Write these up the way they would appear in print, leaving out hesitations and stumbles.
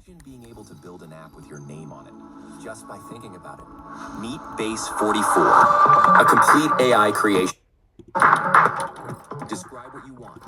Imagine being able to build an app with your name on it, just by thinking about it. Meet Base 44, a complete AI creation. Describe what you want.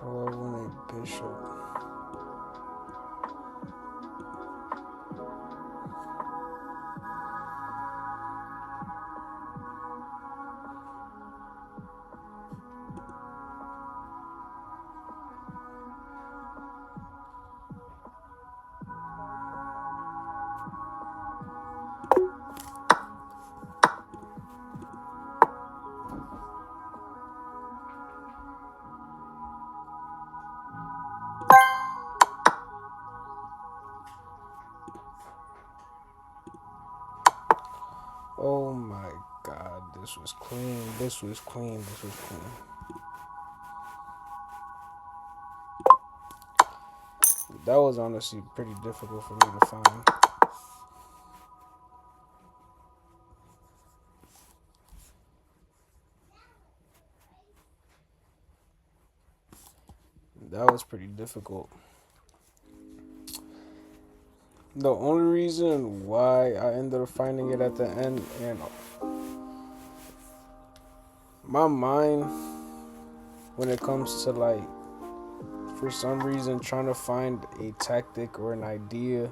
How I win a bishop. Oh my god, this was clean. This was clean. This was clean. That was honestly pretty difficult for me to find. That was pretty difficult. The only reason why I ended up finding it at the end, and my mind, when it comes to like, for some reason, trying to find a tactic or an idea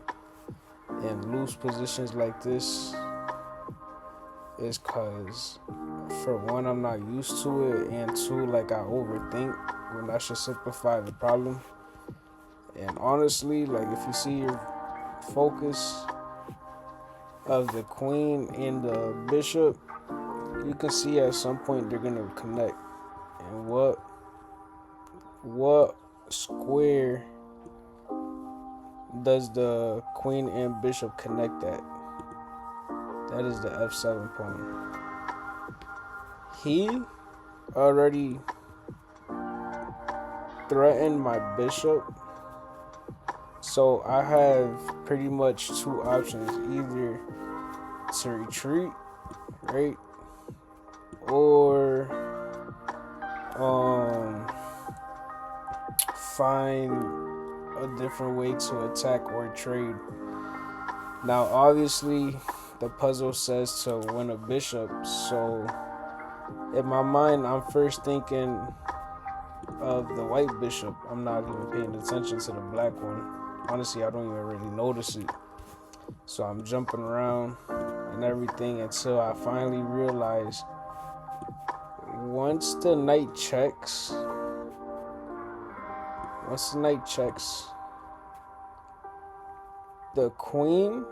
in loose positions like this, is because, for one, I'm not used to it, and two, like, I overthink when I should simplify the problem. And honestly, like, if you see your focus of the queen and the bishop, you can see at some point they're gonna connect. And what square does the queen and bishop connect at? That is the f7 pawn. He already threatened my bishop, so I have pretty much two options: either to retreat, right, or find a different way to attack or trade. Now, obviously, the puzzle says to win a bishop, so in my mind, I'm first thinking of the white bishop. I'm not even paying attention to the black one. Honestly, I don't even really notice it. So I'm jumping around and everything until I finally realize once the knight checks, the queen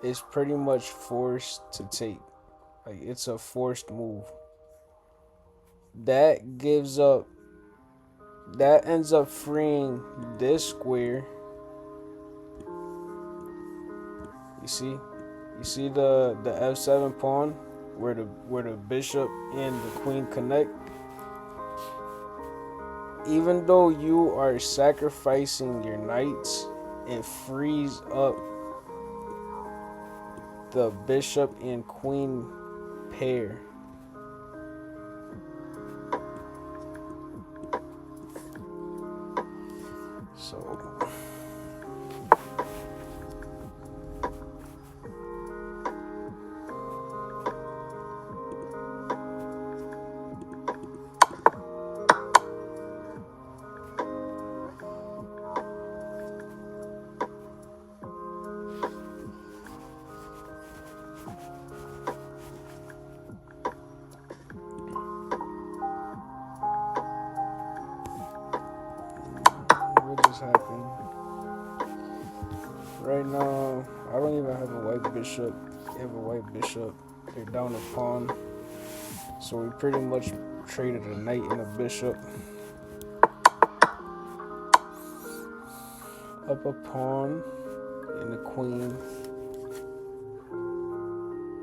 is pretty much forced to take. Like, it's a forced move. That ends up freeing this square. You see the f7 pawn where the bishop and the queen connect. Even though you are sacrificing your knights, it frees up the bishop and queen pair. So Right now, I don't even have a white bishop. They have a white bishop. They're down a pawn. So we pretty much traded a knight and a bishop. Up a pawn and a queen.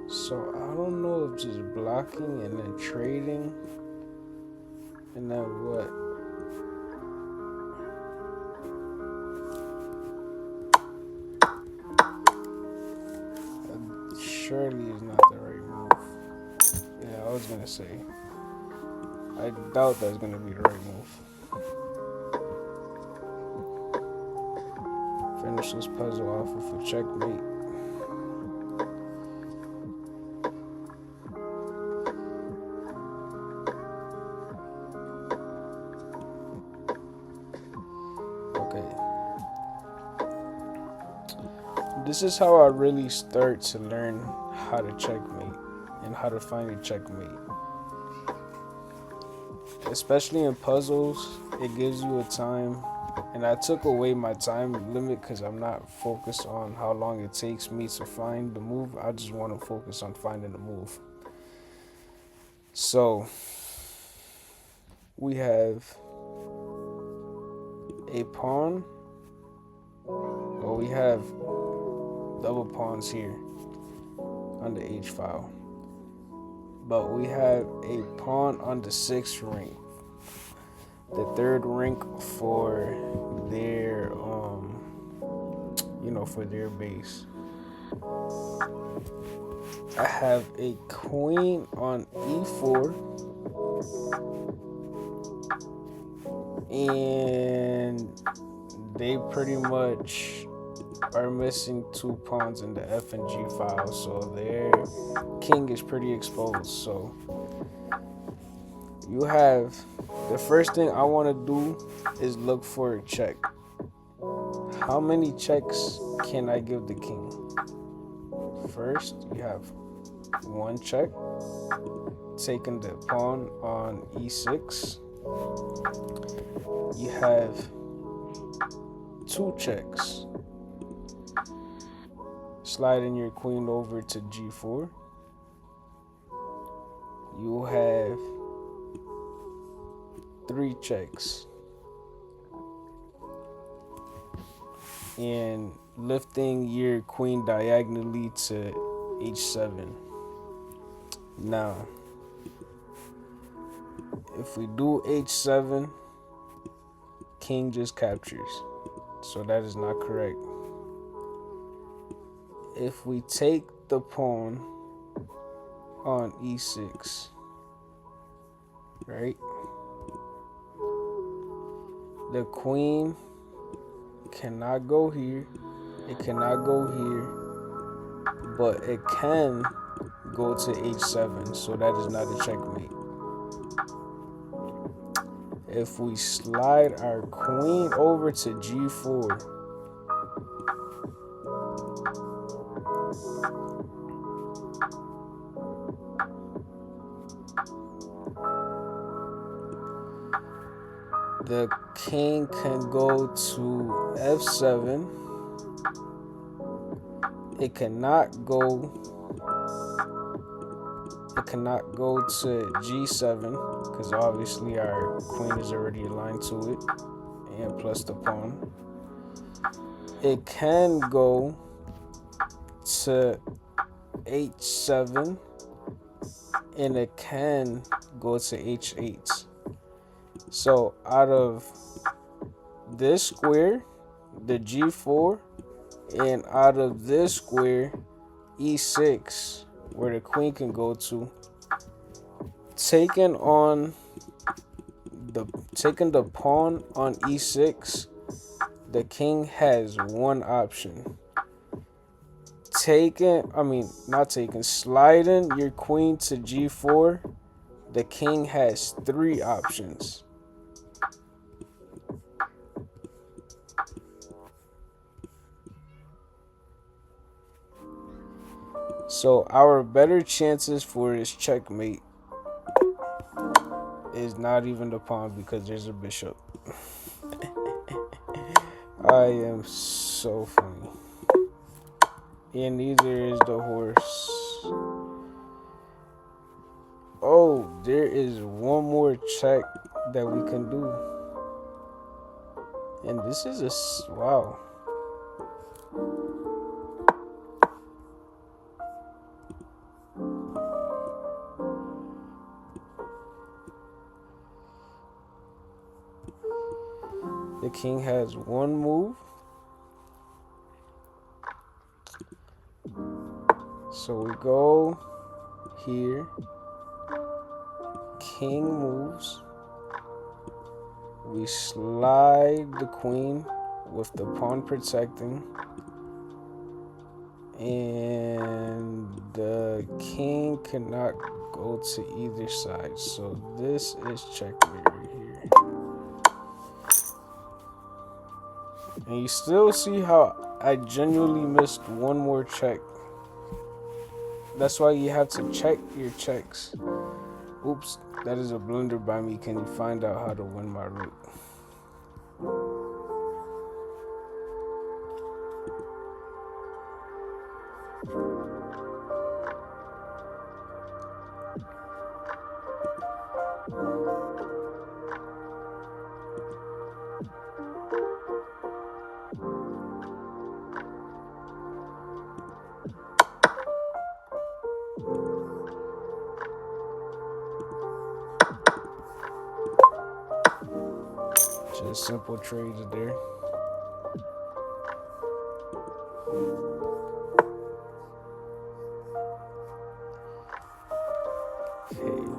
So I don't know if just blocking and then trading and then what. Surely is not the right move. Yeah, I was gonna say. I doubt that's gonna be the right move. Finish this puzzle off with a checkmate. Okay. This is how I really start to learn how to checkmate and how to find a checkmate. Especially in puzzles, it gives you a time. And I took away my time limit because I'm not focused on how long it takes me to find the move. I just want to focus on finding the move. So we have a pawn. Well, we have double pawns here on the H file. But we have a pawn on the 6th rank. The 3rd rank for their for their base. I have a queen on E4 and they pretty much are missing 2 pawns in the F and G file, so their king is pretty exposed. So you have the first thing I want to do is look for a check. How many checks can I give the king? First, you have 1 check, taking the pawn on E6. You have 2 checks, sliding your queen over to G4. You have 3 checks and lifting your queen diagonally to H7. Now, if we do H7, king just captures, so that is not correct. If we take the pawn on E6, right, the queen cannot go here, it cannot go here, but it can go to H7, so that is not a checkmate. If we slide our queen over to G4, the king can go to F7. It cannot go to G7 because obviously our queen is already aligned to it, and plus the pawn. It can go to H7 and it can go to H8. So out of this square, the G4, and out of this square, E6, where the queen can go to, taking the pawn on E6, the king has 1 option. Sliding your queen to G4, the king has 3 options. So our better chances for this checkmate is not even the pawn because there's a bishop. I am so funny. And neither is the horse. Oh, there is one more check that we can do. And this is wow. The king has one move. So we go here. King moves. We slide the queen with the pawn protecting. And the king cannot go to either side. So this is checkmate right here. And you still see how I genuinely missed one more check. That's why you have to check your checks. Oops, that is a blunder by me. Can you find out how to win my rook? Just simple trades there. Okay.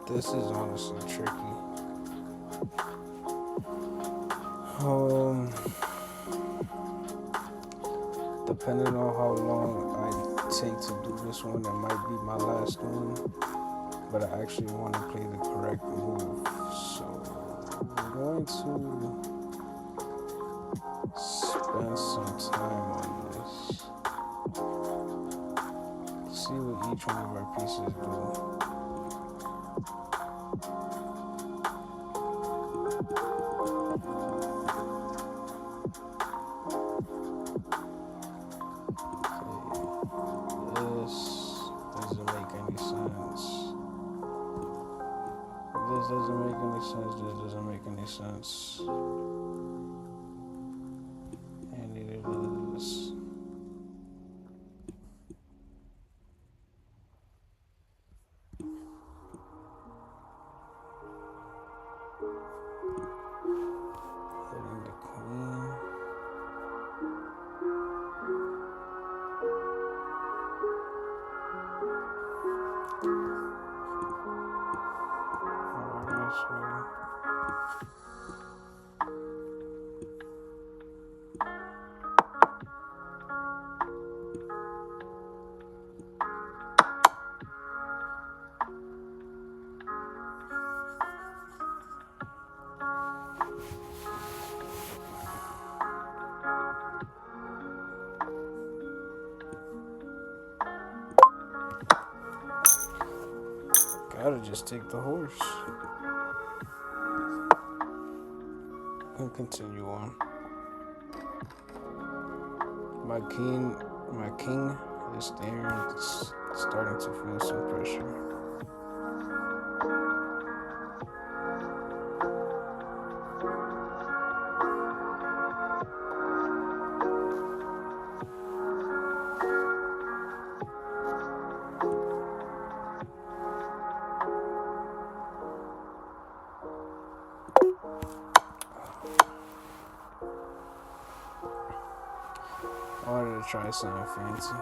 This is honestly tricky. Depending on how long I take to do this one, it might be my last one. But I actually want to play the correct move. So I'm going to spend some time on this. See what each one of our pieces do. This doesn't make any sense. This doesn't make any sense. And neither does this. Hitting the queen. Gotta just take the horse and continue on. My king is there. It's starting to feel some pressure. I wanted to try something fancy.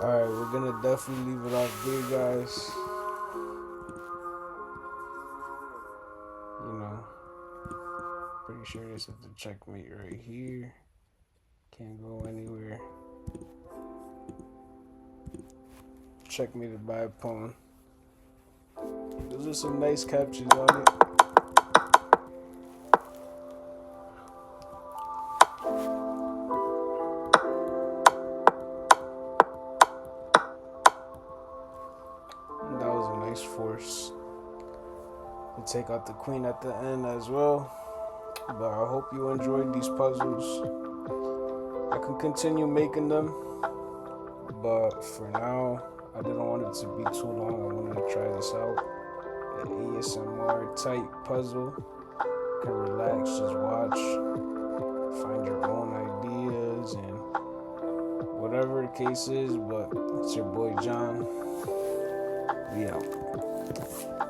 Alright, we're gonna definitely leave it off there, guys. You know, pretty sure this is the checkmate right here. Can't go anywhere. Checkmated by a pawn. Those are some nice captures on it. Space Force to take out the queen at the end as well. But I hope you enjoyed these puzzles. I can continue making them, but for now, I didn't want it to be too long. I wanted to try this out. An ASMR type puzzle. You can relax, just watch, find your own ideas, and whatever the case is. But it's your boy John. We out.